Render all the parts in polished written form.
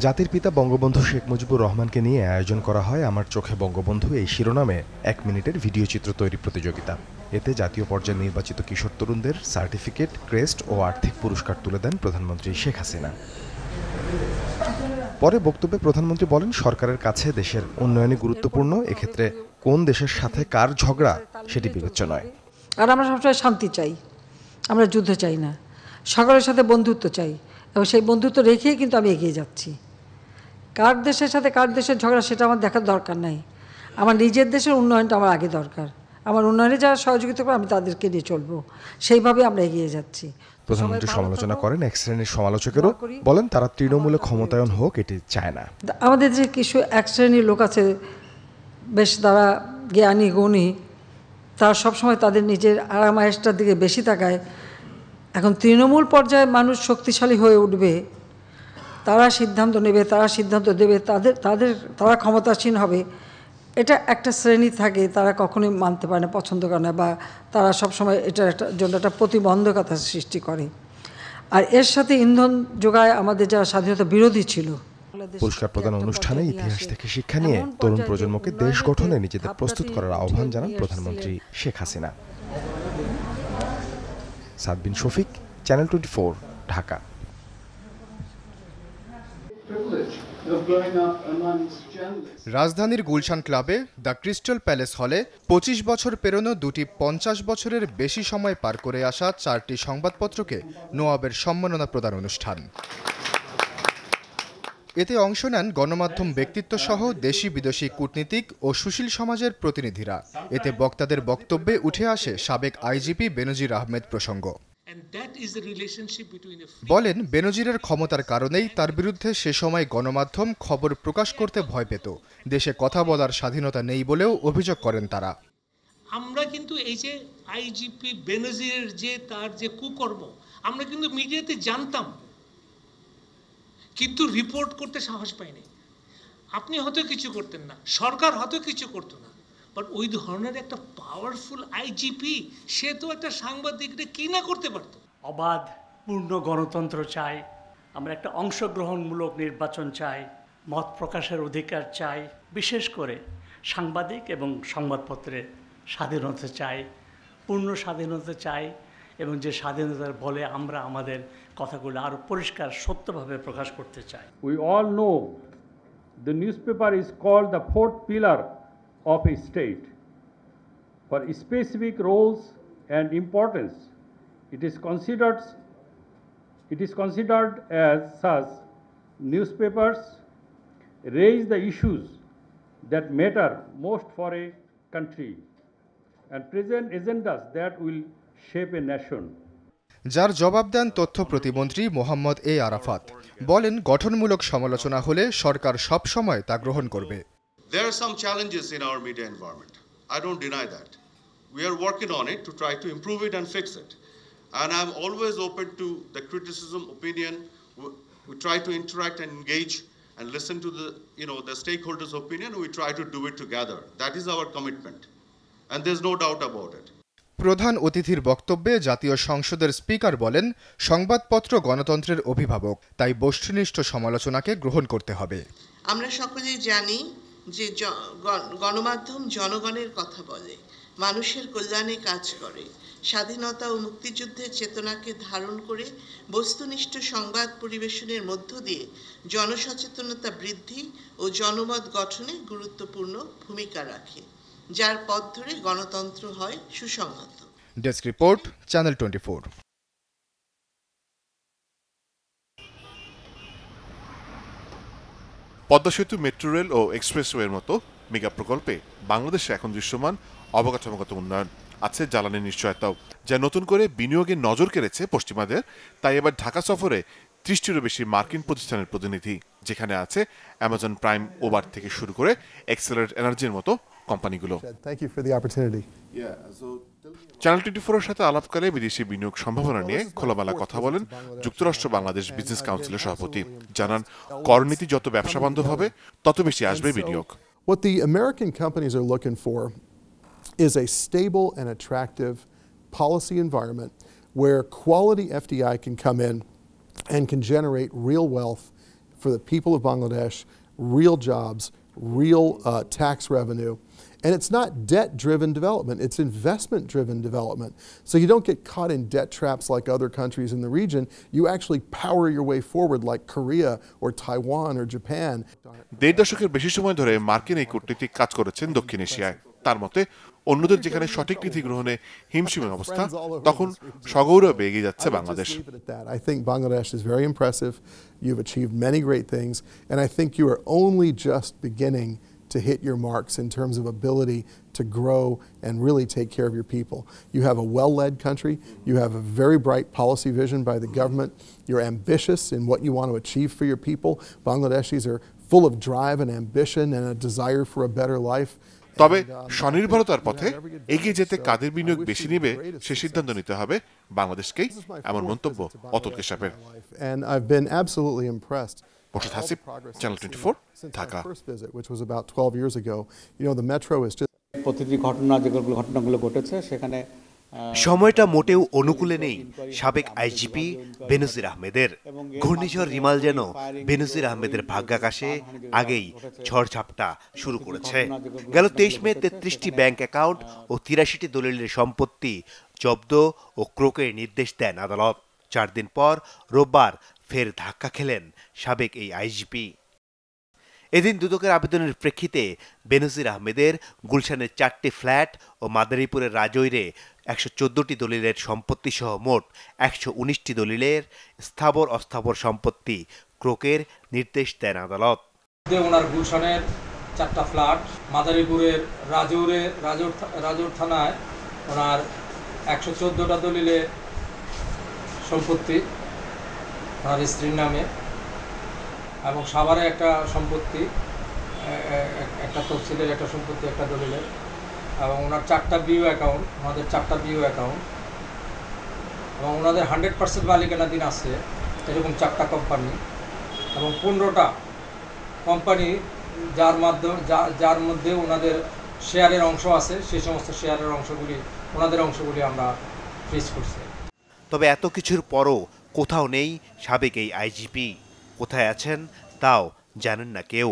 জাতির পিতা বঙ্গবন্ধু শেখ মুজিবুর রহমানকে নিয়ে আয়োজন করা হয় আমার চোখে বঙ্গবন্ধু এই শিরোনামে ১ মিনিটের ভিডিও চিত্র তৈরি প্রতিযোগিতা। এতে জাতীয় পর্যায়ে নির্বাচিত কিশোর তরুণদের সার্টিফিকেট, ক্রেস্ট ও আর্থিক পুরস্কার তুলে দেন প্রধানমন্ত্রী শেখ হাসিনা। পরে বক্তব্যে প্রধানমন্ত্রী বলেন, সরকারের কাছে দেশের উন্নয়নে গুরুত্বপূর্ণ, এক্ষেত্রে কোন দেশের সাথে কার ঝগড়া সেটি বিবেচ্য নয়। আর আমরা সবসময় শান্তি চাই, আমরা যুদ্ধ চাই না, সকলের সাথে বন্ধুত্ব চাই এবং সেই বন্ধুত্ব রেখেই কিন্তু আমি এগিয়ে যাচ্ছি। কার দেশের সাথে কার দেশের ঝগড়া সেটা আমার দেখার দরকার নাই। আমার নিজের দেশের উন্নয়নটা আমার আগে দরকার। আমার উন্নয়নে যারা সহযোগিতা করে আমি তাদেরকে নিয়ে চলবো, সেইভাবে আমরা এগিয়ে যাচ্ছি। প্রধানমন্ত্রী সমালোচনা করেন এক শ্রেণীর সমালোচকেরও, বলেন তারা তৃণমূলে ক্ষমতায়ন হোক এটি চায় না। আমাদের যে কিছু এক শ্রেণীর লোক আছে, বেশ তারা জ্ঞানী গুণী, তারা সবসময় তাদের নিজের আরামায়েশটার দিকে বেশি তাকায়। এখন তৃণমূল পর্যায়ে মানুষ শক্তিশালী হয়ে উঠবে, তারা সিদ্ধান্ত নেবে, তারা সিদ্ধান্ত দেবে, তারা ক্ষমতাসীন হবে, এটা একটা শ্রেণী থাকে, তারা কখনোই মানতে পারে না, পছন্দ করে না, বা তারা সবসময় এটার জন্য একটা প্রতিবন্ধকতা সৃষ্টি করে। আর এর সাথে ইন্ধন যোগায় আমাদের যারা স্বাধীনতা বিরোধী ছিল। পুরস্কার প্রদান অনুষ্ঠানে ইতিহাস থেকে শিক্ষা নিয়ে তরুণ প্রজন্মকে দেশ গঠনে নিজেদের প্রস্তুত করার আহ্বান জানান প্রধানমন্ত্রী শেখ হাসিনা। সাদবিন শফিক, চ্যানেল 24, ঢাকা। রাজধানীর গুলশান ক্লাবে দ্য ক্রিস্টাল প্যালেস হলে ২৫ বছর পেরোনো দুটি ৫০ বছরের বেশি সময় পার করে আসা ৪টি সংবাদপত্রকে নোয়াবের সম্মাননা প্রদান অনুষ্ঠান। এতে অংশ নেন গণমাধ্যম ব্যক্তিত্বসহ দেশি বিদেশি কূটনীতিক ও সুশীল সমাজের প্রতিনিধিরা। এতে বক্তাদের বক্তব্যে উঠে আসে সাবেক আইজিপি বেনজির আহমেদ প্রসঙ্গ। বলেন, বেনজিরের ক্ষমতার কারণেই তার বিরুদ্ধে সে সময় গণমাধ্যম খবর প্রকাশ করতে ভয় পেত। দেশে কথা বলার স্বাধীনতা নেই বলেও অভিযোগ করেন তারা। আমরা কিন্তু এই যে আইজিপি বেনজিরের যে তার যে কুকর্ম আমরা কিন্তু মিডিয়াতে জানতাম, কিন্তু রিপোর্ট করতে সাহস পাইনি। আপনি হয়তো কিছু করতেন না, সরকার হয়তো কিছু করতো না, বাট ওই ধরনের একটা পাওয়ারফুল আইজিপি সে তো একটা সাংবাদিকরা কি না করতে পারতো। অবাধ পূর্ণ গণতন্ত্র চাই আমরা, একটা অংশগ্রহণমূলক নির্বাচন চাই, মত প্রকাশের অধিকার চাই, বিশেষ করে সাংবাদিক এবং সংবাদপত্রের স্বাধীনতা চাই, পূর্ণ স্বাধীনতা চাই, এবং যে স্বাধীনতার বলে আমরা আমাদের কথাগুলো আরো পরিষ্কার সত্যভাবে প্রকাশ করতে চাই। We all know the newspaper is called the fourth pillar of a state. For specific roles and importance, it is considered as such. Newspapers raise the issues that matter most for a country and present agendas that will shape a nation. যার জবাব দেন তথ্য প্রতিমন্ত্রী মোহাম্মদ এ আরাফাত। বলেন, গঠনমূলক সমালোচনা হলে সরকার সব সময় তা গ্রহণ করবে। There are some challenges in our media environment. I don't deny that. We are working on it to try to improve it and fix it. And I'm always open to the criticism, opinion. We try to interact and engage and listen to the stakeholders' opinion. We try to do it together. That is our commitment. And there's no doubt about it. প্রধান অতিথির বক্তব্যে জাতীয় সংসদের speaker বলেন, সংবাদপত্র গণতন্ত্রের অভিভাবক, তাই বস্তুনিষ্ঠ সমালোচনাকে গ্রহণ করতে হবে। আমরা সকলেই জানি যে গণমাধ্যম জনগণের কথা বলে, মানুষের কল্যাণে কাজ করে, স্বাধীনতা ও মুক্তিযুদ্ধের চেতনাকে ধারণ করে বস্তুনিষ্ঠ সংবাদ পরিবেশনের মধ্য দিয়ে জনসচেতনতা বৃদ্ধি ও জনমত গঠনে গুরুত্বপূর্ণ ভূমিকা রাখে, যার পথ ধরে গণতন্ত্র হয় সুসংহত। Desk report, channel 24। পদ্মা সেতু, মেট্রো রেল ও এক্সপ্রেসওয়ের মতো মেগা প্রকল্পে বাংলাদেশে এখন দৃশ্যমান অবকাঠামোগত উন্নয়ন, আছে জ্বালানির নিশ্চয়তাও, যা নতুন করে বিনিয়োগের নজর কেড়েছে পশ্চিমাদের। তাই এবার ঢাকা সফরে 30টিরও বেশি মার্কিন প্রতিষ্ঠানের প্রতিনিধি, যেখানে আছে অ্যামাজন প্রাইম, ওবার থেকে শুরু করে এক্সেলারেট এনার্জির মতো কোম্পানিগুলো। চ্যানেল 24-এর সাথে আলাপকালে বিদেশি বিনিয়োগ সম্ভাবনা নিয়ে খোলামেলা কথা বলেন যুক্তরাষ্ট্র বাংলাদেশ বিজনেস কাউন্সিলের সভাপতি। জানান, করনীতি যত ব্যবসা বান্ধব হবে তত বেশি আসবে বিনিয়োগ। What the American companies are looking for is a stable and attractive policy environment where quality FDI can come in and can generate real wealth for the people of Bangladesh, real jobs, real tax revenue. And it's not debt-driven development, it's investment-driven development. So you don't get caught in debt traps like other countries in the region. You actually power your way forward like Korea or Taiwan or Japan. 1.5 দশকের বেশি সময় ধরে মার্কিন এই কূটনীতিক কাজ করেছেন দক্ষিণ এশিয়ায়। তার মতে অন্যদের যেখানে সঠিক নীতি গ্রহণে হিমশিমের অবস্থা, তখন সগৌরবে এগিয়ে যাচ্ছে Bangladesh. I think Bangladesh is very impressive. You've achieved many great things, and I think you are only just beginning to hit your marks in terms of ability to grow and really take care of your people. You have a well-led country. You have a very bright policy vision by the government. You're ambitious in what you want to achieve for your people. Bangladeshis are full of drive and ambition and a desire for a better life. তবে স্বনির্ভরতার পথে এগিয়ে যেতে কাদের বিনিয়োগ বেশি নেবে সে সিদ্ধান্ত নিতে হবে বাংলাদেশকেই, এমন মন্তব্য অতুল কেশাপের। And I've been absolutely impressed. Morshed Hasib, channel 24, Dhaka. Which was about 12 years ago. You know, the metro is just প্রতিটি ঘটনাগুলো ঘটেছে সেখানে সময়টা মোটেও অনুকূলে নেই সাবেক আইজিপি বেনজির আহমেদের। ঘূর্ণিঝড় রিমাল যেন বেনজির আহমেদের ভাগ্যাকাশে আগেই ঝড়ঝাপটা শুরু করেছে। গেল 23 মে 33টি ব্যাংক অ্যাকাউন্ট ও 83টি দলিলের সম্পত্তি জব্দ ও ক্রোকের নির্দেশ দেন আদালত। 4 দিন পর রোববার ফের ধাক্কা খেলেন সাবেক এই আইজিপি। এদিন দুদকের আবেদনের প্রেক্ষিতে বেনজির আহমেদের গুলশানের 4টি ফ্ল্যাট ও মাদারীপুরের রাজৈরে 114টি দলিলের সম্পত্তি সহ মোট 119টি দলিলের স্থাবর অস্থাবর সম্পত্তি ক্রোকের নির্দেশ দেন আদালত। ওনার গুলশানের 4টা ফ্ল্যাট, মাদারীপুরের রাজৌর থানায় ওনার 114টা দলিলের সম্পত্তি ওনার স্ত্রীর নামে, এবং সাভারে একটা সম্পত্তি, একটা তফসিলের একটা সম্পত্তি, একটা দলিলের, এবং ওনার 4টা বিও অ্যাকাউন্ট, ওনাদের 4টা বিও অ্যাকাউন্ট, এবং ওনাদের 100% মালিকানাধীন আছে এরকম 4টা কোম্পানি, এবং 15টা কোম্পানি যার মধ্যে ওনাদের শেয়ারের অংশ আছে, সেই সমস্ত শেয়ারের অংশগুলি, ওনাদের অংশগুলি আমরা ফ্রিজ করছি। তবে এত কিছুর পরও কোথাও নেই সাবেক এই আইজিপি। কোথায় আছেন তাও জানেন না কেউ।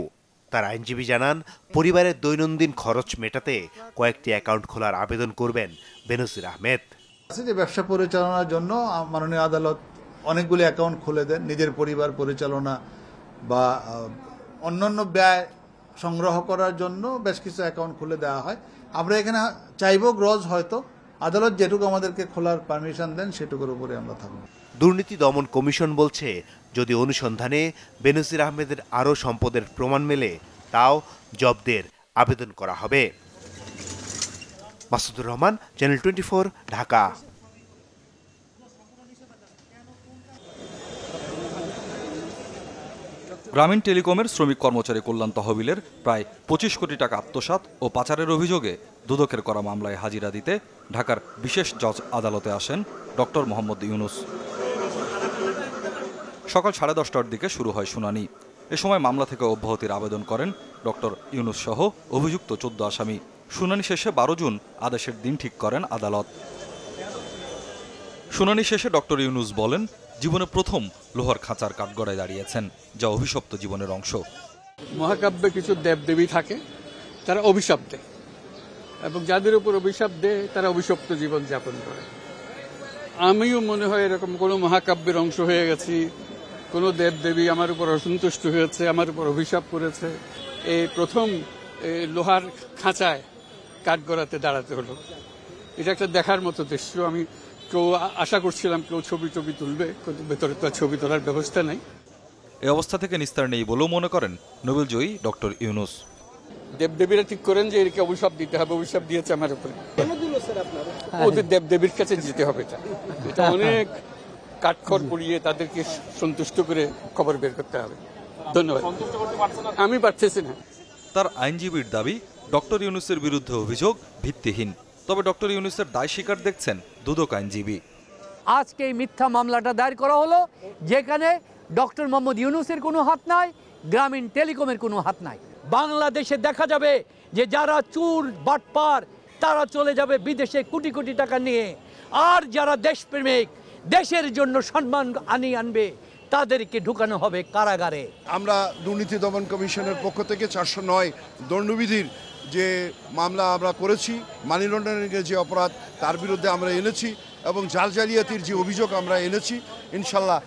তার আইনজীবী জানান, পরিবারের দৈনন্দিন খরচ মেটাতে কয়েকটি অ্যাকাউন্ট খোলার আবেদন করবেন বেনজির আহমেদ। যে ব্যবসা পরিচালনার জন্য মাননীয় আদালত অনেকগুলি অ্যাকাউন্ট খুলে দেন, নিজের পরিবার পরিচালনা বা অন্যান্য ব্যয় সংগ্রহ করার জন্য বেশ কিছু অ্যাকাউন্ট খুলে দেওয়া হয়। আমরা এখানে চাইব গ্রজ, হয়তো আদালত যেটুকু আমাদেরকে খোলার পারমিশন দেন সেটুকুর উপরে আমরা থাকবো। দুর্নীতি দমন কমিশন বলছে, যদি অনুসন্ধানে বেনজির আহমেদের আরও সম্পদের প্রমাণ মেলে তাও জব্দের আবেদন করা হবে। মাসুদুর রহমান, চ্যানেল 24, ঢাকা। গ্রামীণ টেলিকমের শ্রমিক কর্মচারী কল্যাণ তহবিলের প্রায় 25 কোটি টাকা আত্মসাৎ ও পাচারের অভিযোগে দুদকের করা মামলায় হাজিরা দিতে ঢাকার বিশেষ জজ আদালতে আসেন ডক্টর মোহাম্মদ ইউনুস। সকাল 10:30টার দিকে শুরু হয় শুনানি। এ সময় মামলা থেকে অব্যাহতির আবেদন করেন ডক্টর ইউনুস সহ অভিযুক্ত 14 আসামি। শুনানি শেষে 12 জুন আদেশের দিন ঠিক করেন আদালত। শুনানি শেষে ডক্টর ইউনুস বলেন, জীবনে প্রথম লোহার খাঁচার কাঠগড়ায় দাঁড়িয়েছেন, যা অভিশপ্ত জীবনের অংশ। মহাকাব্যে কিছু দেবদেবী থাকে, তারা অভিশাপ দেয়, এবং যাদের উপর অভিশাপ দেয় তারা অভিশপ্ত জীবন যাপন করে। আমিও মনে হয় এরকম কোনো মহাকাব্যের অংশ হয়ে গেছি। কোনো দেবদেবী আমার উপর অসন্তুষ্ট হয়েছে, আমার উপর অভিশাপ করেছে। এই প্রথম লোহার খাঁচায় কাঠগড়াতে দাঁড়াতে হলো। এটা একটা দেখার মতো দৃশ্য। আমি কেউ আশা করছিলাম কেউ ছবি তুলবে, কিন্তু ভেতরে তো ছবি তোলার ব্যবস্থা নেই। এই অবস্থা থেকে নিস্তার নেই বলেও মনে করেন নোবেলজয়ী ডক্টর ইউনুস। দেবদেবীরা ঠিক করেন যে একে অভিশাপ দিতে হবে, অভিশাপ দিয়েছে আমার উপরে। ওদের দেবদেবীর কাছে যেতে হবে, এটা অনেক কাঠখড় পুড়িয়ে তাদেরকে সন্তুষ্ট করে খবর বের করতে হবে। ধন্যবাদ। আমি পারতেছি না। তার আইনজীবীর দাবি, ডক্টর ইউনুসের বিরুদ্ধে অভিযোগ ভিত্তিহীন। তবে ডক্টর ইউনুসের দায় স্বীকার দেখছেন দুদক আইনজীবী। আজকে এই মিথ্যা মামলাটা দায়ের করা হলো, যেখানে ডক্টর মোহাম্মদ ইউনুসের কোনো হাত নাই, গ্রামীণ টেলিকমের কোনো হাত নাই। বাংলাদেশে দেখা যাবে যে যারা চুর বাটপার তারা চলে যাবে বিদেশে কোটি কোটি টাকা নিয়ে, আর যারা দেশপ্রেমিক, দেশের জন্য সম্মান আনবে, তাদেরকে ঢুকানো হবে কারাগারে। আমরা দুর্নীতি দমন কমিশনের পক্ষ থেকে 409 দণ্ডবিধির যে মামলা আমরা করেছি, মানি লন্ডারিংয়ের যে অপরাধ তার বিরুদ্ধে আমরা এনেছি এবং জাল জালিয়াতির যে অভিযোগ আমরা এনেছি, ইনশাল্লাহ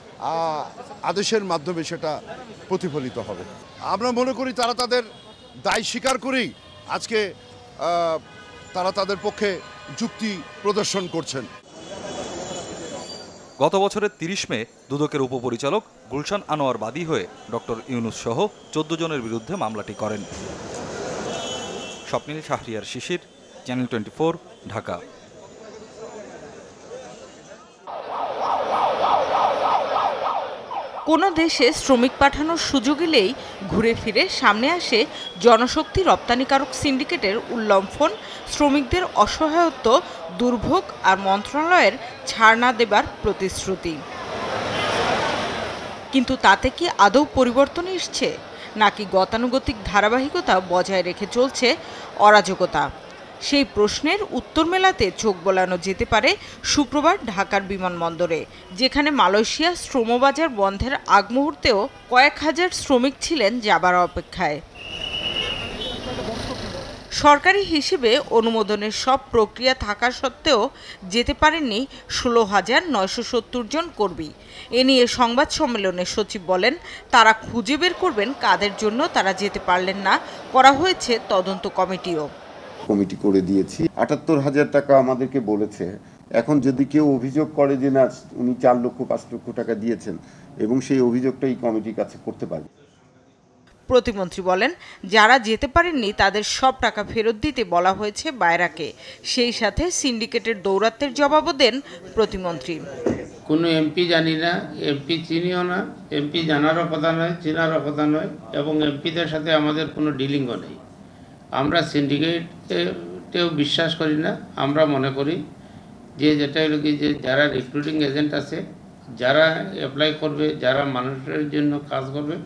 আদেশের মাধ্যমে সেটা প্রতিফলিত হবে। আমরা মনে করি তারা তাদের দায় স্বীকার করেই আজকে তারা তাদের পক্ষে যুক্তি প্রদর্শন করছেন। গত বছরের 30 মে দুদকের উপপরিচালক গুলশান আনোয়ার বাদী হয়ে ডক্টর ইউনূস সহ 14 জনের বিরুদ্ধে মামলাটি করেন। স্বপ্নিল শাহরিয়ার শিশির, চ্যানেল 24, ঢাকা। কোনো দেশে শ্রমিক পাঠানোর সুযোগ এলেই ঘুরে ফিরে সামনে আসে জনশক্তি রপ্তানিকারক সিন্ডিকেটের উল্লম্ফন, শ্রমিকদের অসহায়ত্ব, দুর্ভোগ আর মন্ত্রণালয়ের ছাড় না দেবার প্রতিশ্রুতি। কিন্তু তাতে কি আদৌ পরিবর্তন এসছে, নাকি গতানুগতিক ধারাবাহিকতা বজায় রেখে চলছে অরাজকতা? সেই প্রশ্নের উত্তর মেলাতে চোখ বোলানো যেতে পারে শুক্রবার ঢাকার বিমানবন্দরে, যেখানে মালয়েশিয়া শ্রমবাজার বন্ধের আগ মুহূর্তেও কয়েক হাজার শ্রমিক ছিলেন যাবার অপেক্ষায়। সরকারি হিসেবে অনুমোদনের সব প্রক্রিয়া থাকা সত্ত্বেও যেতে পারেননি 16,970 জন কর্মী। এ নিয়ে সংবাদ সম্মেলনে সচিব বলেন, তারা খুঁজে বের করবেন কাদের জন্য তারা যেতে পারলেন না। করা হয়েছে তদন্ত কমিটিও। কমিটি করে দিয়েছি। 78,000 টাকা আমাদেরকে বলেছে। এখন যদি কেউ অভিযোগ করে যে না উনি 4 লক্ষ 5 লক্ষ টাকা দিয়েছেন, এবং সেই অভিযোগটা এই কমিটির কাছে করতে পারে। প্রতিমন্ত্রী বলেন, যারা যেতে পারেননি তাদের সব টাকা ফেরত দিতে বলা হয়েছে বায়রাকে। সেই সাথে সিন্ডিকেটের দৌরাত্মের জবাবও দেন প্রতিমন্ত্রী। কোনো এমপি জানি না, এমপি চিনিও না, এমপি জানারও কথা নয়, চেনারও কথা নয়, এবং এমপিদের সাথে আমাদের কোনো ডিলিংও নেই। আমরা সিন্ডিকেটেও বিশ্বাস করি না। আমরা মনে করি যে যেটা হলো কি, যে যারা রিক্রুটিং এজেন্ট আছে, যারা অ্যাপ্লাই করবে, যারা মানুষের জন্য কাজ করবে,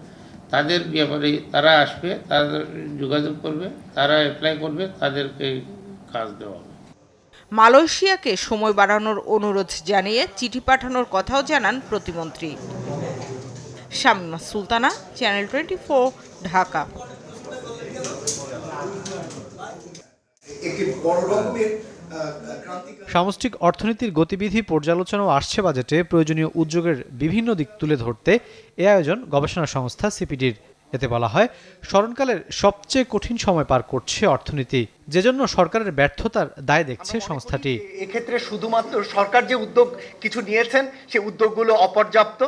তাদের ব্যাপারে তারা আসবে, তাদের যোগাযোগ করবে, তারা অ্যাপ্লাই করবে, তাদেরকে কাজ দেওয়া হবে। মালয়েশিয়াকে সময় বাড়ানোর অনুরোধ জানিয়ে চিঠি পাঠানোর কথাও জানান প্রতিমন্ত্রী। শামিমা সুলতানা, চ্যানেল 24, ঢাকা। সামষ্টিক অর্থনীতির গতিবিধি পর্যালোচনাও আসছে বাজেটে। প্রয়োজনীয় উদ্যোগের বিভিন্ন দিক তুলে ধরতে এ আয়োজন গবেষণা সংস্থা সিপিডির। এতে বলা হয়, স্মরণকালের সবচেয়ে কঠিন সময় পার করছে অর্থনীতি, যেজন্য সরকারের ব্যর্থতার দায় দেখছে সংস্থাটি। এক্ষেত্রে শুধুমাত্র সরকার যে উদ্যোগ কিছু নিয়েছেন, সেই উদ্যোগগুলো অপর্যাপ্ত।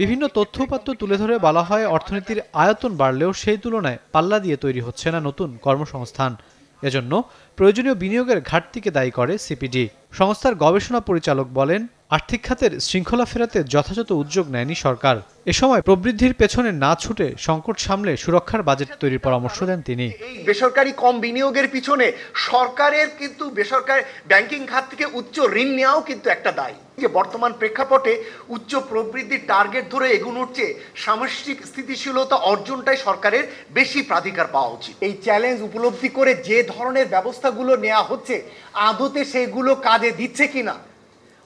বিভিন্ন তথ্যউপাত্ত তুলে ধরে বলা হয়, অর্থনীতির আয়তন বাড়লেও সেই তুলনায় পাল্লা দিয়ে তৈরি হচ্ছে না নতুন কর্মসংস্থান। এজন্য প্রয়োজনীয় বিনিয়োগের ঘাটতিকে দায়ী করে সিপিডি। সংস্থার গবেষণা পরিচালক বলেন, আর্থিক খাতের শৃঙ্খলা ফেরাতে যথাযথ উদ্যোগ নেয়নি সরকার। এ সময় প্রবৃদ্ধির পেছনে না ছুটে সংকট সামলে সুরক্ষার বাজেট তৈরির পরামর্শ দেন তিনি। এই বেসরকারি কম বিনিয়োগের পিছনে সরকারের কিন্তু বেসরকারি ব্যাংকিং খাত থেকে উচ্চ ঋণ নেওয়াও কিন্তু একটা দায়ী। যে বর্তমান প্রেক্ষাপটে উচ্চ প্রবৃদ্ধির টার্গেট ধরে এগোনোর চেয়ে সামষ্টিক স্থিতিশীলতা অর্জনটাই সরকারের বেশি প্রাধিকার পাওয়া উচিত। এই চ্যালেঞ্জ উপলব্ধি করে যে ধরনের ব্যবস্থাগুলো নেওয়া হচ্ছে, আদতে সেগুলো কাজে দিচ্ছে কিনা,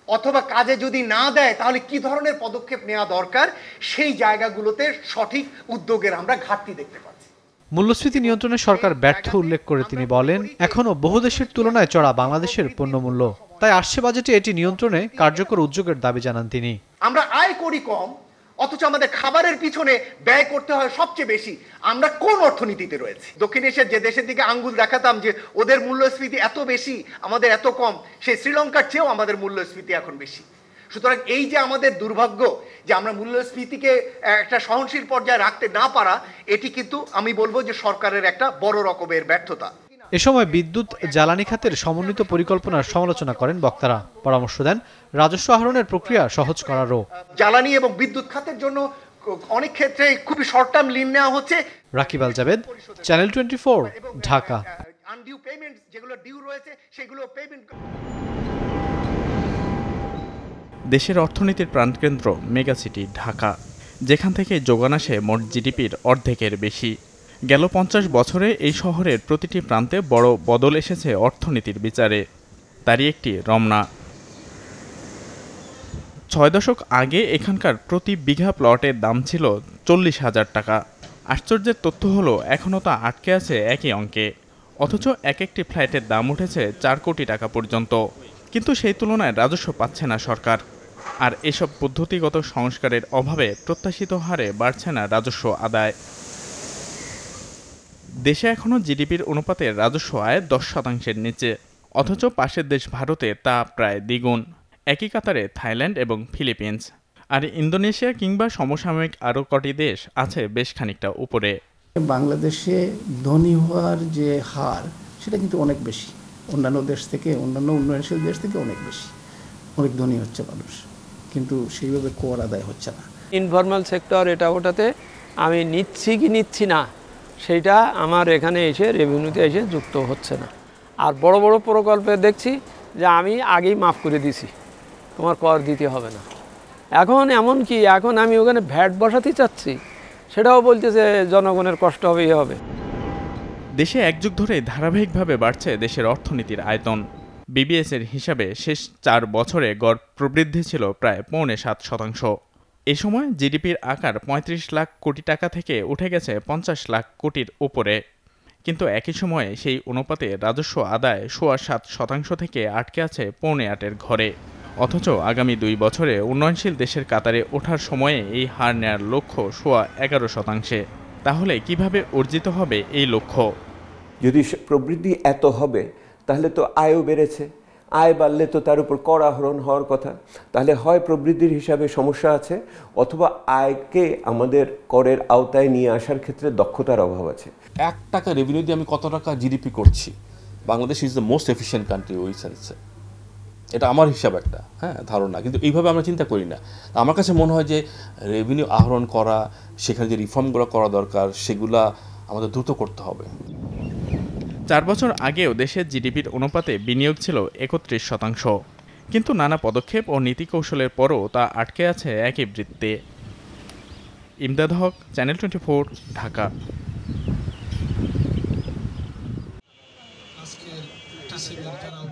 অথবা কাজে যদি না দেয় তাহলে কি ধরনের পদক্ষেপ নেওয়া দরকার, সেই জায়গাগুলোতে সঠিক উদ্যোগের আমরা ঘাটতি দেখতে পাচ্ছি। মূল্যস্ফীতি নিয়ন্ত্রণে সরকার ব্যর্থ উল্লেখ করে তিনি বলেন, এখনো বহু দেশের তুলনায় চড়া বাংলাদেশের পণ্যমূল্য, তাই আসছে বাজেটে এটি নিয়ন্ত্রণে কার্যকর উদ্যোগের দাবি জানান তিনি। আমরা আয় করি কম, অথচ আমাদের খাবারের পিছনে ব্যয় করতে হয় সবচেয়ে বেশি। আমরা কোন অর্থনীতিতে রয়েছে? দক্ষিণ এশিয়ার যে দেশের দিকে আঙ্গুল দেখাতাম যে ওদের মূল্যস্ফীতি এত বেশি, আমাদের এত কম, সেই শ্রীলঙ্কার চেয়েও আমাদের মূল্যস্ফীতি এখন বেশি। সুতরাং এই যে আমাদের দুর্ভাগ্য যে আমরা মূল্যস্ফীতিকে একটা সহনশীল পর্যায়ে রাখতে না পারা, এটি কিন্তু আমি বলবো যে সরকারের একটা বড় রকমের ব্যর্থতা। এ সময় বিদ্যুৎ জ্বালানি খাতের সমন্বিত পরিকল্পনার সমালোচনা করেন বক্তারা। পরামর্শ দেন রাজস্ব আহরণের প্রক্রিয়া সহজ করারও। জ্বালানি এবং বিদ্যুৎ খাতের জন্য অনেক ক্ষেত্রে খুবই শর্ট টার্ম ঋণ নেওয়া হচ্ছে। Rakib Al Jabed, channel 24, Dhaka. Undue payments যেগুলো ডিউ রয়েছে সেগুলো পেমেন্ট। দেশের অর্থনীতির প্রাণকেন্দ্র মেগাসিটি ঢাকা, যেখান থেকে যোগান আসে মোট জিডিপির অর্ধেকের বেশি। গেল 50 বছরে এই শহরের প্রতিটি প্রান্তে বড় বদল এসেছে অর্থনীতির বিচারে। তারই একটি রমনা। 6 দশক আগে এখানকার প্রতি বিঘা প্লটের দাম ছিল 40,000 টাকা। আশ্চর্যের তথ্য হলো এখনও তা আটকে আছে একই অঙ্কে, অথচ এক একটি ফ্ল্যাটের দাম উঠেছে 4 কোটি টাকা পর্যন্ত। কিন্তু সেই তুলনায় রাজস্ব পাচ্ছে না সরকার। আর এসব পদ্ধতিগত সংস্কারের অভাবে প্রত্যাশিত হারে বাড়ছে না রাজস্ব আদায়। দেশে এখনও জিডিপির অনুপাতে রাজস্ব আয় 10% নিচে, অথচ পাশের দেশ ভারতে তা প্রায় দ্বিগুণ। একই কাতারে থাইল্যান্ড এবং ফিলিপিন্স, আর ইন্দোনেশিয়া কিংবা সমসাময়িক আরও কটি দেশ আছে বেশ খানিকটা উপরে। বাংলাদেশে ধনী হওয়ার যে হার সেটা কিন্তু অনেক বেশি, অন্যান্য দেশ থেকে, অন্যান্য উন্নয়নশীল দেশ থেকে অনেক বেশি, অনেক ধনী হচ্ছে মানুষ, কিন্তু সেইভাবে কর আদায় হচ্ছে না। ইনফরমাল সেক্টর এটা ওটাতে আমি নিচ্ছি কি নিচ্ছি না সেইটা আমার এখানে এসে রেভিনিউতে এসে যুক্ত হচ্ছে না। আর বড় বড় প্রকল্পে দেখছি যে আমি আগেই মাফ করে দিছি, তোমার কর দিতে হবে না। এখন এমন কি, এখন আমি ওখানে ভ্যাট বসাতে চাচ্ছি, সেটাও বলতেছে জনগণের কষ্ট হবে, ইয়ে হবে। দেশে এক যুগ ধরে ধারাবাহিকভাবে বাড়ছে দেশের অর্থনীতির আয়তন। বিবিএস-এর হিসাবে শেষ 4 বছরে গড় প্রবৃদ্ধি ছিল প্রায় 7.5%। এ সময় জিডিপির আকার 35 লাখ কোটি টাকা থেকে উঠে গেছে 50 লাখ কোটির উপরে। কিন্তু একই সময়ে সেই অনুপাতে রাজস্ব আদায় 7.25% থেকে আটকে আছে 7.8-এর ঘরে। অথচ আগামী 2 বছরে উন্নয়নশীল দেশের কাতারে ওঠার সময়ে এই হার নেয়ার লক্ষ্য 11.5%। তাহলে কিভাবে অর্জিত হবে এই লক্ষ্য? যদি প্রবৃদ্ধি এত হবে তাহলে তো আয়ও বেড়েছে, আয় বাড়লে তো তার উপর কর আহরণ হওয়ার কথা। তাহলে হয় প্রবৃদ্ধির হিসাবে সমস্যা আছে, অথবা আয়কে আমাদের করের আওতায় নিয়ে আসার ক্ষেত্রে দক্ষতার অভাব আছে। 1 টাকা রেভিনিউ দিয়ে আমি কত টাকা জিডিপি করছি? Bangladesh is the most efficient country ওই সেন্সে, এটা আমার হিসাব একটা ধারণা, কিন্তু এইভাবে আমরা চিন্তা করি না। আমার কাছে মনে হয় যে রেভিনিউ আহরণ করা, সেখানে যে রিফর্মগুলো করা দরকার সেগুলা আমাদের দ্রুত করতে হবে। 4 বছর আগেও দেশের জিডিপির অনুপাতে বিনিয়োগ ছিল 31%, কিন্তু নানা পদক্ষেপ ও নীতি কৌশলের পরও তা আটকে আছে একই বৃত্তে। ইমদাদ হক, চ্যানেল 24, ঢাকা।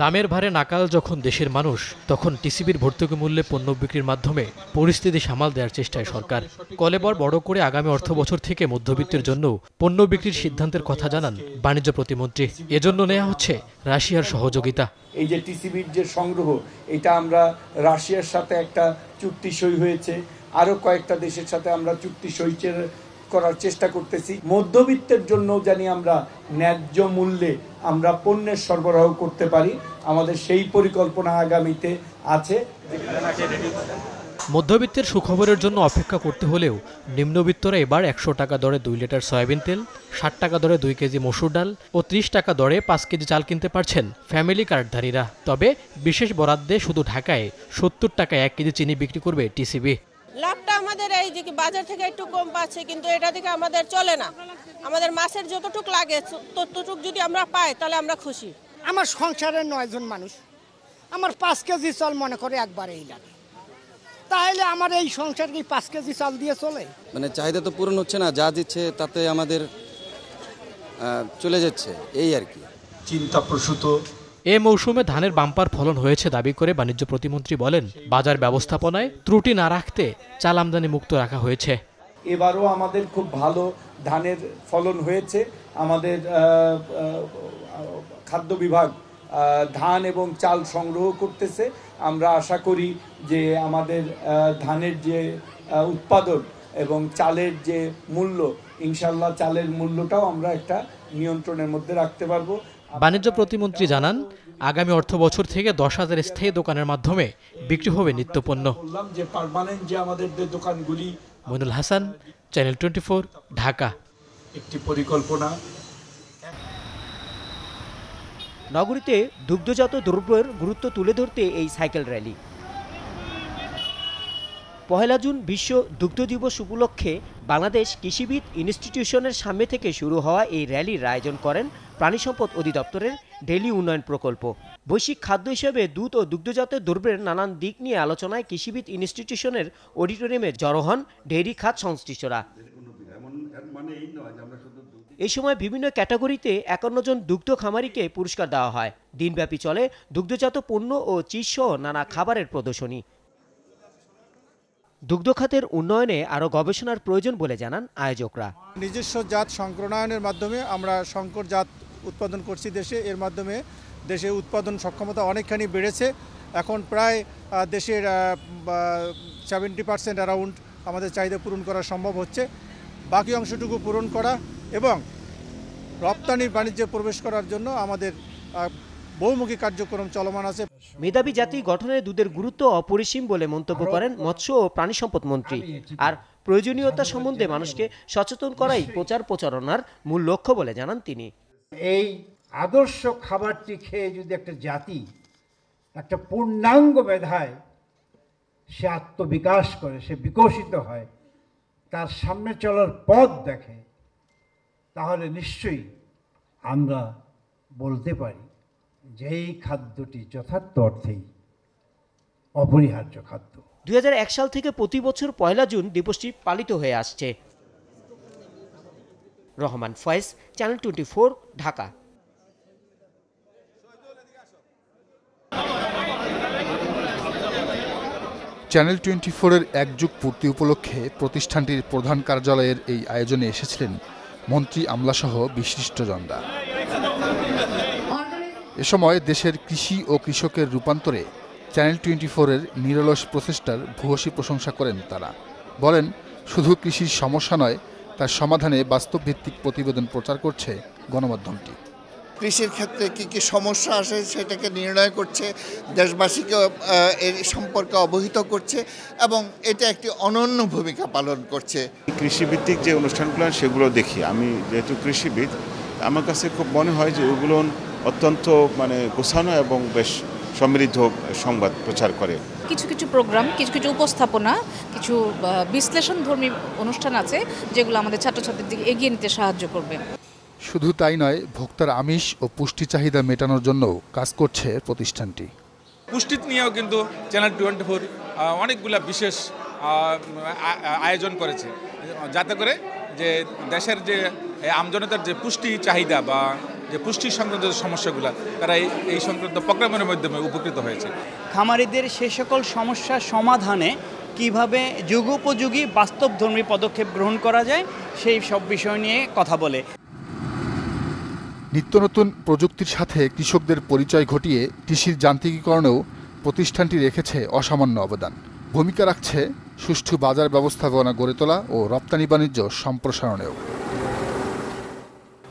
দামের ভারে নাকাল যখন দেশের মানুষ, তখন টিসিবির ভর্তুকি মূল্যে পণ্য বিক্রির মাধ্যমে পরিস্থিতি সামাল দেওয়ার চেষ্টায় সরকার। কলেবর বড় করে আগামী অর্থবছর থেকে মধ্যবিত্তের জন্য পণ্য বিক্রির সিদ্ধান্তের কথা জানান বাণিজ্য প্রতিমন্ত্রী। এজন্য নেওয়া হচ্ছে রাশিয়ার সহযোগিতা। এই যে টিসিবির যে সংগ্রহ, এটা আমরা রাশিয়ার সাথে একটা চুক্তি সই হয়েছে, আরো কয়েকটা দেশের সাথে আমরা চুক্তি সই করার চেষ্টা করতেছি। মধ্যবিত্তের জন্য জানি আমরা ন্যায্য মূল্যে আমরা পণ্যের সরবরাহ করতে পারি, আমাদের সেই পরিকল্পনা আগামীতে আছে। মধ্যবিত্তের সুখবরের জন্য অপেক্ষা করতে হলেও নিম্নবিত্তরা এবার 100 টাকা দরে 2 লিটার সয়াবিন তেল, 60 টাকা দরে 2 কেজি মসুর ডাল ও 30 টাকা দরে 5 কেজি চাল কিনতে পারছেন ফ্যামিলি কার্ডধারীরা। তবে বিশেষ বরাদ্দে শুধু ঢাকায় 70 টাকায় 1 কেজি চিনি বিক্রি করবে টিসিবি। লাভটা আমাদের এই যে বাজার থেকে একটু কম পাচ্ছে, কিন্তু এটা থেকে আমাদের চলে না। আমাদের মাসের যতটুক লাগে ততটুক যদি আমরা পাই তাহলে আমরা খুশি। আমার সংসারের 9 জন মানুষ, আমার 5 কেজি চাল মনে করে একবারেই লাগে, তাহলে আমার এই সংসার কি 5 কেজি চাল দিয়ে চলে? মানে চাহিদা তো পূরণ হচ্ছে না, যা দিচ্ছে তাতে আমাদের চলে যাচ্ছে, এই আর কি। চিন্তাপ্রসূত এ মৌসুমে ধানের বাম্পার ফলন হয়েছে দাবি করে বাণিজ্য প্রতিমন্ত্রী বলেন, বাজার ব্যবস্থাপনায় ত্রুটি না রাখতে চাল আমদানি মুক্ত রাখা হয়েছে। এবারও আমাদের খুব ভালো ধানের ফলন হয়েছে। আমাদের খাদ্য বিভাগ ধান এবং চাল সংগ্রহ করতেছে। আমরা আশা করি যে আমাদের ধানের যে উৎপাদন এবং চালের যে মূল্য, ইনশাল্লাহ চালের মূল্যটাও আমরা একটা নিয়ন্ত্রণের মধ্যে রাখতে পারবো। বাণিজ্য প্রতিমন্ত্রী জানান, আগামী অর্থ বছর থেকে 10,000 স্থায়ী দোকানের মাধ্যমে বিক্রি হবে নিত্যপণ্য। যে পার্মানেন্ট যে আমাদের দোকানগুলি। মইনুল হাসান, চ্যানেল 24, ঢাকা। একটি পরিকল্পনা। নগরীতে দুগ্ধজাত দ্রব্যের গুরুত্ব তুলে ধরতে এই সাইকেল র্যালি। 1 জুন বিশ্ব দুগ্ধ দিবস উপলক্ষে বাংলাদেশ কৃষিবিদ ইনস্টিটিউশনের সামনে থেকে শুরু হওয়া এই র্যালির আয়োজন করেন প্রাণী সম্পদ অধিদপ্তরের ডেইলি উন্নয়ন প্রকল্প। বৈশ্বিক খাদ্য হিসেবে দুধ ও দুগ্ধজাত দ্রব্যের নানান দিক নিয়ে আলোচনায় কৃষিবিদ ইনস্টিটিউশনের অডিটোরিয়ামে জড়ো হন ডেইরি খাত সংশ্লিষ্টরা। এই সময় বিভিন্ন ক্যাটাগরিতে 51 জন দুগ্ধ খামারিকে পুরস্কার দেওয়া হয়। দিনব্যাপী চলে দুগ্ধজাত পণ্য ও চিজ সহ নানা খাবারের প্রদর্শনী। দুগ্ধ খাতের উন্নয়নে আরও গবেষণার প্রয়োজন বলে জানান আয়োজকরা। নিজস্ব জাত সংক্রমণের মাধ্যমে আমরা সংকর জাত উৎপাদন করছি দেশে, এর মাধ্যমে দেশে উৎপাদন সক্ষমতা অনেকখানি বেড়েছে। এখন প্রায় দেশের 70% অ্যারাউন্ড আমাদের চাহিদা পূরণ করা সম্ভব হচ্ছে। বাকি অংশটুকু পূরণ করা এবং রপ্তানির বাণিজ্যে প্রবেশ করার জন্য আমাদের বহুমুখী কার্যক্রম চলমান আছে। মেধাবী জাতি গঠনে দুধের গুরুত্ব অপরিসীম বলে মন্তব্য করেন মৎস্য ও প্রাণী সম্পদ মন্ত্রী। আর প্রয়োজনীয়তা সম্বন্ধে মানুষকে সচেতন করাই প্রচারণার মূল লক্ষ্য বলে জানান তিনি। এই আদর্শ খাবারটি খেয়ে যদি একটা জাতি একটা পূর্ণাঙ্গ মেধায় সে আত্মবিকাশ করে, সে বিকশিত হয়, তার সামনে চলার পথ দেখে, তাহলে নিশ্চয়ই আমরা বলতে পারি যে এই খাদ্যটি যথার্থ অর্থেই অপরিহার্য খাদ্য। 2001 সাল থেকে প্রতি বছর 1 জুন দিবসটি পালিত হয়ে আসছে। রহমান ফয়েজ, চ্যানেল 24, ঢাকা। চ্যানেল 24-এর 1 যুগ পূর্তি উপলক্ষে প্রতিষ্ঠানটির প্রধান কার্যালয়ের এই আয়োজনে এসেছিলেন মন্ত্রী আমলাসহ বিশিষ্টজনরা। এ সময় দেশের কৃষি ও কৃষকের রূপান্তরে চ্যানেল 24-এর নিরলস প্রচেষ্টার ভূয়সী প্রশংসা করেন তারা। বলেন, শুধু কৃষির সমস্যা নয়, তার সমাধানে বাস্তবভিত্তিক প্রতিবেদন প্রচার করছে গণমাধ্যমটি। কৃষির ক্ষেত্রে কি কি সমস্যা আসে সেটাকে নির্ণয় করছে, দেশবাসীকে এর সম্পর্কে অবহিত করছে এবং এটা একটি অনন্য ভূমিকা পালন করছে। কৃষিভিত্তিক যে অনুষ্ঠানগুলো সেগুলো দেখি আমি, যেহেতু কৃষিবিদ, আমার কাছে খুব মনে হয় যে ওগুলো অত্যন্ত গোছানো এবং বেশ সমৃদ্ধ সংবাদ প্রচার করে। কিছু কিছু প্রোগ্রাম, কিছু কিছু উপস্থাপনা, কিছু বিশ্লেষণধর্মী অনুষ্ঠান আছে যেগুলো আমাদের ছাত্রছাত্রীদের দিকে এগিয়ে নিতে সাহায্য করবে। শুধু তাই নয়, ভোক্তার আমিষ ও পুষ্টি চাহিদা মেটানোর জন্য কাজ করছে প্রতিষ্ঠানটি। পুষ্টি নিয়েও কিন্তু চ্যানেল 24 অনেকগুলা বিশেষ আয়োজন করেছে, যাতে করে যে দেশের যে আমজনতার যে পুষ্টি চাহিদা বা যে পুষ্টি সংক্রান্ত যে সমস্যাগুলো, তারা এই সংক্রান্ত প্রোগ্রামের মাধ্যমে উপকৃত হয়েছে। খামারিদের সে সকল সমস্যার সমাধানে কিভাবে যুগোপযোগী বাস্তবধর্মী পদক্ষেপ গ্রহণ করা যায় সেই সব বিষয় নিয়ে কথা বলে। নিত্য নতুন প্রযুক্তির সাথে কৃষকদের পরিচয় ঘটিয়ে কৃষির যান্ত্রিকীকরণেও প্রতিষ্ঠানটি রেখেছে অসামান্য অবদান। ভূমিকা রাখছে সুষ্ঠু বাজার ব্যবস্থাপনা গড়ে তোলা ও রপ্তানি বাণিজ্য সম্প্রসারণেও।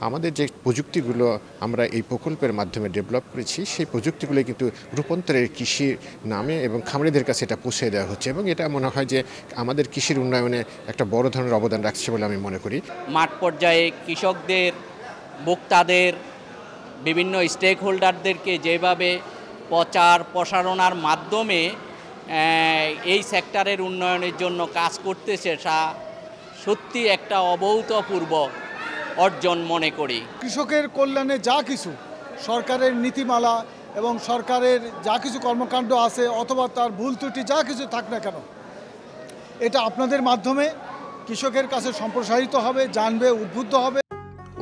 আমাদের যে প্রযুক্তিগুলো আমরা এই প্রকল্পের মাধ্যমে ডেভেলপ করেছি, সেই প্রযুক্তিগুলো কিন্তু রূপান্তরের কৃষির নামে এবং খামারিদের কাছে এটা পৌঁছে দেওয়া হচ্ছে এবং এটা মনে হয় যে আমাদের কৃষির উন্নয়নে একটা বড় ধরনের অবদান রাখছে বলে আমি মনে করি। মাঠ পর্যায়ে কৃষকদের, ভোক্তাদের, বিভিন্ন স্টেক হোল্ডারদেরকে যেভাবে প্রসারণার মাধ্যমে এই সেক্টরের উন্নয়নের জন্য কাজ করতেছে, তা সত্যি একটা অভূতপূর্ব অর্জন মনে করি। কৃষকের কল্যাণে যা কিছু সরকারের নীতিমালা এবং সরকারের যা কিছু কর্মকাণ্ড আছে অথবা তার ভুল ত্রুটি যা কিছু থাক না কেন, এটা আপনাদের মাধ্যমে কৃষকের কাছে সম্প্রসারিত হবে, জানবে, উদ্বুদ্ধ হবে।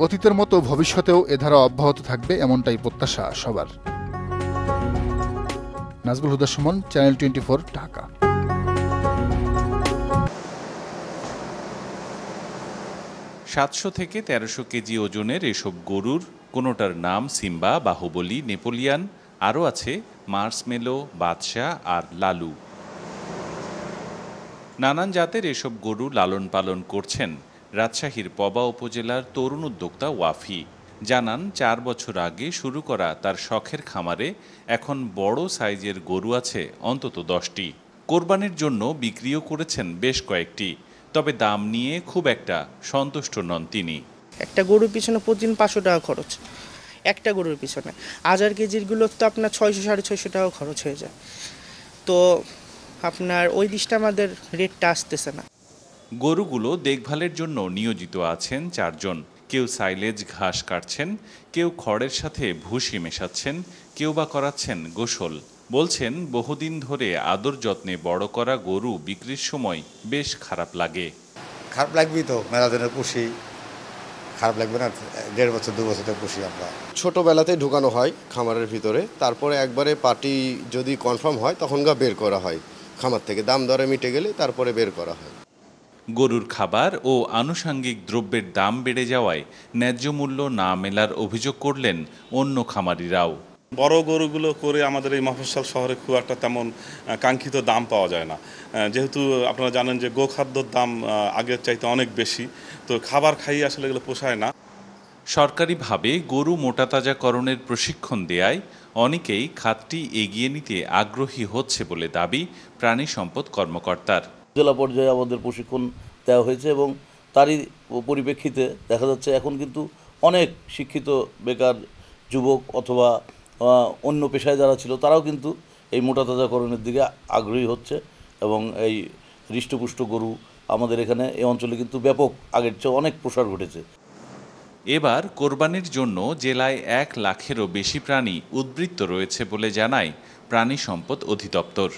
অতীতের মতো ভবিষ্যতেও এ ধারা অব্যাহত থাকবে, এমনটাই প্রত্যাশা সবার। নাজবুল হুদা সুমন, চ্যানেল 24, ঢাকা। $700 থেকে $1300 কেজি ওজনের এসব গরুর কোনোটার নাম সিম্বা, বাহুবলী, নেপোলিয়ান, আরও আছে মার্সমেলো, বাদশাহ আর লালু। নানান জাতের এসব গরু লালন পালন করছেন রাজশাহীর পবা উপজেলার তরুণ উদ্যোক্তা ওয়াফি। জানান 4 বছর আগে শুরু করা তার শখের খামারে এখন বড় সাইজের গরু আছে অন্তত 10টি। কোরবানির জন্য বিক্রিও করেছেন বেশ কয়েকটি, তবে দাম নিয়ে খুব একটা সন্তুষ্ট নন তিনি। একটা গরুর পিছনে প্রতিদিন 500 টাকা খরচ, একটা গরুর পিছনে 1000 কেজিরগুলো তো আপনার 600-650 টাকা খরচ হয়ে যায়, তো আপনার ওই দিকটা আমাদের রেটটা আসতেছে না। গরুগুলো দেখভালের জন্য নিয়োজিত আছেন 4 জন। কেউ সাইলেজ ঘাস কাটছেন, কেউ খড়ের সাথে ভুসি মেশাচ্ছেন, কেউ বা করাচ্ছেন গোসল। বলছেন বহুদিন ধরে আদর যত্নে বড় করা গরু বিক্রির সময় বেশ খারাপ লাগে। খারাপ লাগবেই তো, মেলা দিনের পুষি, খারাপ লাগবে না? 1.5 বছর 2 বছর ধরে পুষি আমরা। ছোটোবেলাতেই ঢুকানো হয় খামারের ভিতরে, তারপরে একবারে পার্টি যদি কনফার্ম হয় তখন বের করা হয়। খামার থেকে দাম দরে মিটে গেলে তারপরে বের করা হয়। গরুর খাবার ও আনুষঙ্গিক দ্রব্যের দাম বেড়ে যাওয়ায় ন্যায্য মূল্য না মেলার অভিযোগ করলেন অন্য খামারিরাও। বড় গরুগুলো করে আমাদের এই মফস্বল শহরে খুব একটা তেমন কাঙ্ক্ষিত দাম পাওয়া যায় না, যেহেতু আপনারা জানেন যে গোখাদ্যর দাম আগের চাইতে অনেক বেশি, তো খাবার খাইয়ে আসলে এগুলো পোষায় না। সরকারিভাবে গরু মোটাতাজাকরণের প্রশিক্ষণ দেয়ায় অনেকেই খাতটি এগিয়ে নিতে আগ্রহী হচ্ছে বলে দাবি প্রাণী সম্পদ কর্মকর্তার। জেলা পর্যায়ে আমাদের প্রশিক্ষণ দেওয়া হয়েছে এবং তারই পরিপ্রেক্ষিতে দেখা যাচ্ছে এখন কিন্তু অনেক শিক্ষিত বেকার যুবক অথবা অন্য পেশায় যারা ছিল তারাও কিন্তু এই মোটাতাজাকরণের দিকে আগ্রহী হচ্ছে এবং এই হৃষ্টপুষ্ট গরু আমাদের এখানে এই অঞ্চলে কিন্তু ব্যাপক আগের চেয়ে অনেক প্রসার ঘটেছে। এবার কোরবানির জন্য জেলায় 1 লাখেরও বেশি প্রাণী উদ্বৃত্ত রয়েছে বলে জানায় প্রাণী সম্পদ অধিদপ্তর।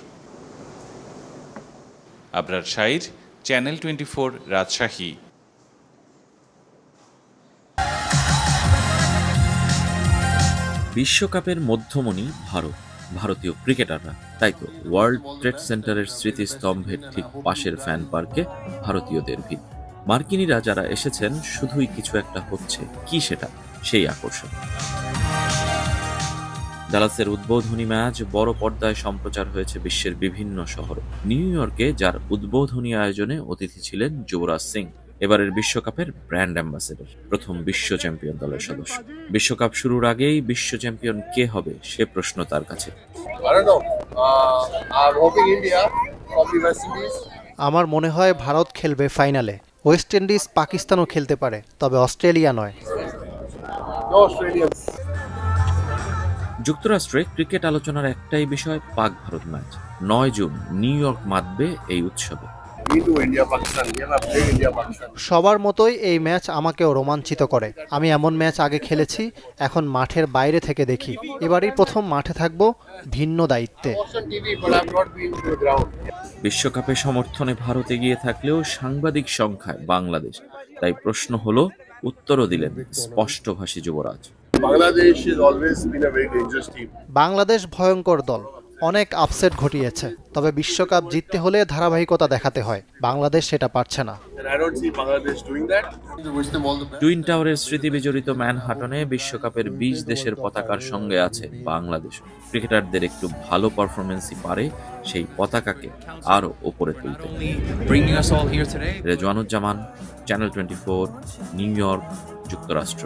আবরার শাইর, চ্যানেল 24, রাজশাহী। বিশ্বকাপের মধ্যমণি ভারতীয় ক্রিকেটাররা, তাই তো ওয়ার্ল্ড ট্রেড সেন্টারের স্মৃতিস্তম্ভের ঠিক পাশের ফ্যান পার্কে ভারতীয়দের ভিড়। মার্কিনীরা যারা এসেছেন শুধুই কিছু একটা হচ্ছে, কি সেটা? সেই আকর্ষণ। ডালাসের উদ্বোধনী ম্যাচ বড় পর্দায় সম্প্রচার হয়েছে বিশ্বের বিভিন্ন শহরে। নিউ ইয়র্কে যার উদ্বোধনী আয়োজনে অতিথি ছিলেন যুবরাজ সিং, এবারের বিশ্বকাপের ব্র্যান্ড অ্যাম্বাসেডর, প্রথম বিশ্ব চ্যাম্পিয়ন দলের সদস্য। বিশ্বকাপ শুরুর আগেই বিশ্ব চ্যাম্পিয়ন কে হবে সে প্রশ্ন তার কাছে। আমার মনে হয় ভারত খেলবে ফাইনালে। ওয়েস্ট ইন্ডিজ পাকিস্তানও খেলতে পারে, তবে অস্ট্রেলিয়া নয়। যুক্তরাষ্ট্রে ক্রিকেট আলোচনার একটাই বিষয়, Pak Bharat match. 9 June New York মাতবে এই উৎসবে। সবার মতোই এই ম্যাচ আমাকেও রোমাঞ্চিত করে। আমি এমন ম্যাচ আগে খেলেছি, এখন মাঠের বাইরে থেকে দেখি। এবারই প্রথম মাঠে থাকব ভিন্ন দায়িত্বে। বিশ্বকাপে সমর্থনে ভারত এগিয়ে থাকলেও সাংবাদিক সংখ্যায় বাংলাদেশ, তাই প্রশ্ন হলো, উত্তরও দিলেন স্পষ্টভাষী যুবরাজ। বাংলাদেশ ভয়ঙ্কর দল, অনেক আপসেট ঘটিয়েছে, তবে বিশ্বকাপ জিততে হলে ধারাবাহিকতা দেখাতে হয়। বাংলাদেশ সেটা পারছে না। টুইন টাওয়ারের স্মৃতি বিজড়িত ম্যানহাটনে বিশ্বকাপের 20 দেশের পতাকার সঙ্গে আছে বাংলাদেশ। ক্রিকেটারদের একটু ভালো পারফরমেন্সই পারে সেই পতাকাকে আরো উপরে তুলতে। রেজওয়ানুজ্জামান, চ্যানেল 24, নিউ ইয়র্ক, যুক্তরাষ্ট্র।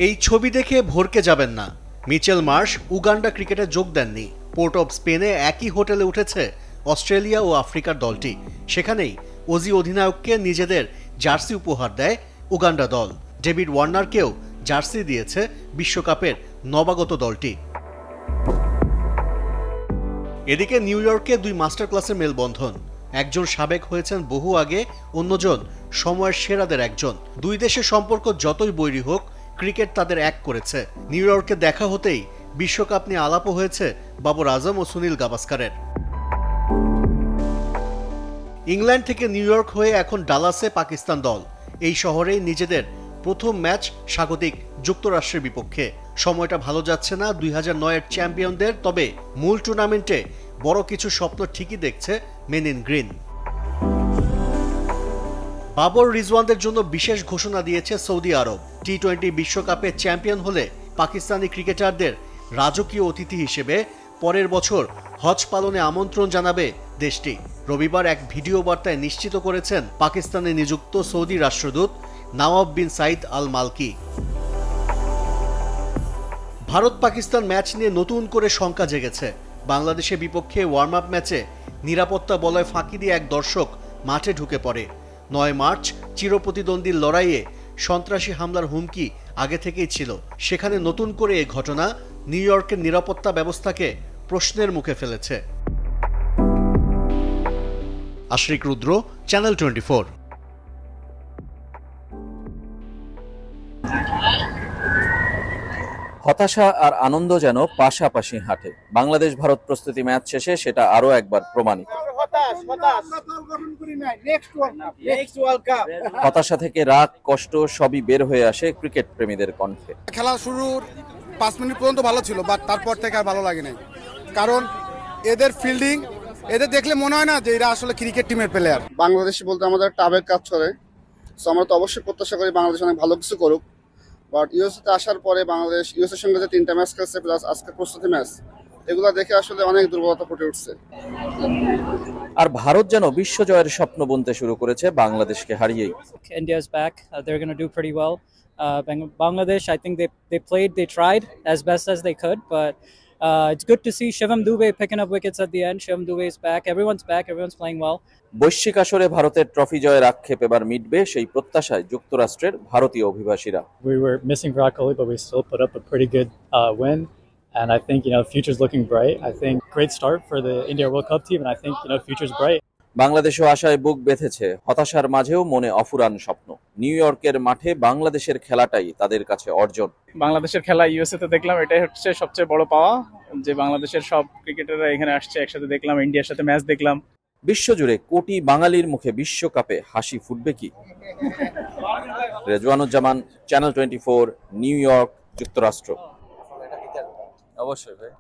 এই ছবি দেখে ভরকে যাবেন না। মিচেল মার্শ উগান্ডা ক্রিকেটে যোগ দেননি। পোর্ট অফ স্পেনে একই হোটেলে উঠেছে অস্ট্রেলিয়া ও আফ্রিকার দলটি। সেখানেই অজি অধিনায়ককে নিজেদের জার্সি উপহার দেয় উগান্ডা দল। ডেভিড ওয়ার্নারকেও জার্সি দিয়েছে বিশ্বকাপের নবাগত দলটি। এদিকে নিউ ইয়র্কে 2 মাস্টার ক্লাসের মেলবন্ধন। একজন সাবেক হয়েছেন বহু আগে, অন্যজন সময়ের সেরাদের একজন। 2 দেশের সম্পর্ক যতই বৈরী হোক, ক্রিকেট তাদের এক করেছে। নিউ ইয়র্কে দেখা হতেই বিশ্বকাপ নিয়ে আলাপও হয়েছে বাবর আজম ও সুনীল গাভাস্কারের। ইংল্যান্ড থেকে নিউ ইয়র্ক হয়ে এখন ডালাসে পাকিস্তান দল। এই শহরেই নিজেদের প্রথম ম্যাচ স্বাগতিক যুক্তরাষ্ট্রের বিপক্ষে। সময়টা ভালো যাচ্ছে না 2009-এর চ্যাম্পিয়নদের, তবে মূল টুর্নামেন্টে বড় কিছু স্বপ্ন ঠিকই দেখছে মেন ইন গ্রিন। বাবর রিজওয়ানদের জন্য বিশেষ ঘোষণা দিয়েছে সৌদি আরব। টি-20 বিশ্বকাপে চ্যাম্পিয়ন হলে পাকিস্তানি ক্রিকেটারদের রাজকীয় অতিথি হিসেবে পরের বছর হজ পালনে আমন্ত্রণ জানাবে দেশটি। রবিবার এক ভিডিও বার্তায় নিশ্চিত করেছেন পাকিস্তানে নিযুক্ত সৌদি রাষ্ট্রদূত নওয়াব বিন সাইদ আল মালকি। ভারত পাকিস্তান ম্যাচ নিয়ে নতুন করে শঙ্কা জেগেছে। বাংলাদেশের বিপক্ষে ওয়ার্ম আপ ম্যাচে নিরাপত্তা বলয় ফাঁকি দিয়ে এক দর্শক মাঠে ঢুকে পড়ে। 9 মার্চ চিরপ্রতিদ্বন্দ্বীর লড়াইয়ে সন্ত্রাসী হামলার হুমকি আগে থেকেই ছিল। সেখানে নতুন করে এই ঘটনা নিউ ইয়র্কের নিরাপত্তা ব্যবস্থাকে প্রশ্নের মুখে ফেলেছে। আশরিক রুদ্র, চ্যানেল 24। হতাশা আর আনন্দ যেন পাশাপাশি হাঁটে। বাংলাদেশ ভারত প্রস্তুতি ম্যাচ শেষে সেটা আরো একবার প্রমাণিত। হতাশা থেকে রাগ, কষ্ট সবই বের হয়ে আসে ক্রিকেট প্রেমীদের কণ্ঠে। খেলা শুরুর 5 মিনিট পর্যন্ত ভালো ছিল, বাট তারপর থেকে আর ভালো লাগে নাই। কারণ এদের ফিল্ডিং, এদের দেখলে মনে হয় না যে এরা আসলে ক্রিকেট টিমের প্লেয়ার। বাংলাদেশি বলতে আমাদের একটা আবেগ কাজ করে, সো আমরা তো অবশ্যই প্রত্যাশা করি বাংলাদেশ অনেক ভালো কিছু করুক। বাট ইউএসএতে আসার পরে বাংলাদেশ ইউএসএর সঙ্গে যে 3টা ম্যাচ খেলছে প্লাস আজকে প্রস্তুতি ম্যাচ, এগুলো দেখে আসলে অনেক দুর্বলতা ফুটে উঠছে। আর ভারত যেন বিশ্বজয়ের স্বপ্ন বুনতে শুরু করেছে বাংলাদেশকে হারিয়েই। India's back. They're going to do pretty well. Bangladesh, I think they tried as best as they could, but it's good to see Shivam Dube picking up wickets at the end. Shivam Dube is back. Everyone's back. Everyone's playing well. বৈশ্বিক আসরে ভারতের trophy জয়ের আক্ষেপ এবার মিটবে সেই প্রত্যাশায় যুক্তরাষ্ট্রের ভারতীয় অভিবাসীরা। We were missing Virat Kohli, but we still put up a pretty good win. And I think, future's looking bright. I think great start for the India World Cup team, and I think, future's bright. বাংলাদেশও আশায় বুক বেঁধেছে, হতাশার মাঝেও মনে অফুরান স্বপ্ন। New ইয়র্কের মাঠে বাংলাদেশের খেলাটাই তাদের কাছে অর্জন। বাংলাদেশের খেলা ইউএসএ তে দেখলাম, এটাই হচ্ছে সবচেয়ে বড় পাওয়া, যে বাংলাদেশের সব ক্রিকেটাররা এখানে আসছে, একসাথে দেখলাম, ইন্ডিয়ার সাথে ম্যাচ দেখলাম। বিশ্বজুড়ে কোটি বাঙালির মুখে বিশ্বকাপে হাসি ফুটবে কি? রেজওয়ানুজ্জামান, চ্যানেল 24, নিউ ইয়র্ক, যুক্তরাষ্ট্র। অবশ্যই ভাই।